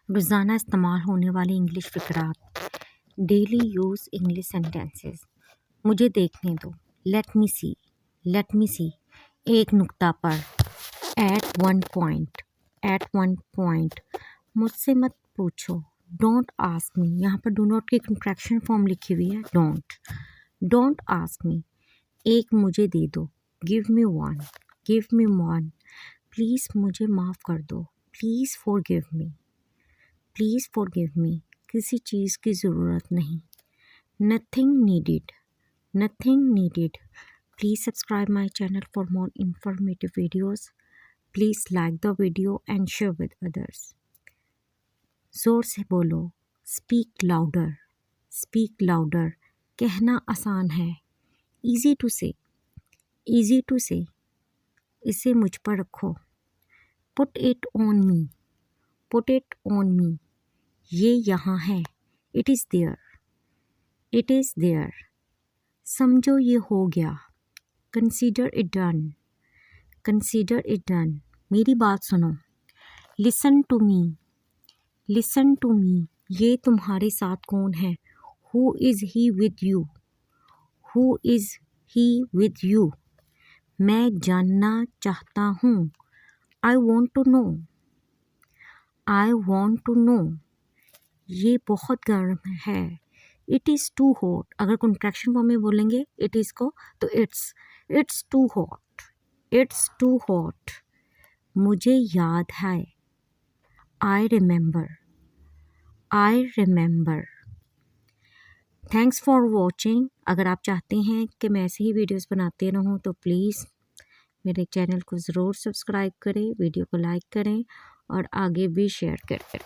रोज़ाना इस्तेमाल होने वाले इंग्लिश फ़िक़रात, डेली यूज़ इंग्लिश सेंटेंसेस। मुझे देखने दो, लेट मी सी, एक नुक्ता पर, एट वन पॉइंट, मुझसे मत पूछो, डोंट आस्क मी, यहाँ पर डू नॉट की कंट्रैक्शन फॉर्म लिखी हुई है, डोंट आस्क मी, एक मुझे दे दो, गिव मी वन, प्लीज़ मुझे माफ़ कर दो, प्लीज़ फॉरगिव मी, किसी चीज़ की ज़रूरत नहीं, nothing needed, please subscribe my channel for more informative videos, please like the video and share with others. ज़ोर से बोलो, स्पीक लाउडर, कहना आसान है, ईज़ी टू से, इसे मुझ पर रखो, पुट इट ऑन मी, ये यहाँ है, इट इज़ देयर, समझो ये हो गया, कंसीडर इट डन, मेरी बात सुनो, लिसन टू मी, ये तुम्हारे साथ कौन है, who is he with you, मैं जानना चाहता हूँ, आई वॉन्ट टू नो, ये बहुत गर्म है, इट इज़ टू हॉट, अगर कॉन्ट्रैक्शन फॉर्म में बोलेंगे इट इज़ को तो इट्स टू हॉट, मुझे याद है, I remember. Thanks for watching. अगर आप चाहते हैं कि मैं ऐसे ही वीडियोस बनाते रहूं तो प्लीज़ मेरे चैनल को ज़रूर सब्सक्राइब करें, वीडियो को लाइक करें और आगे भी शेयर करें।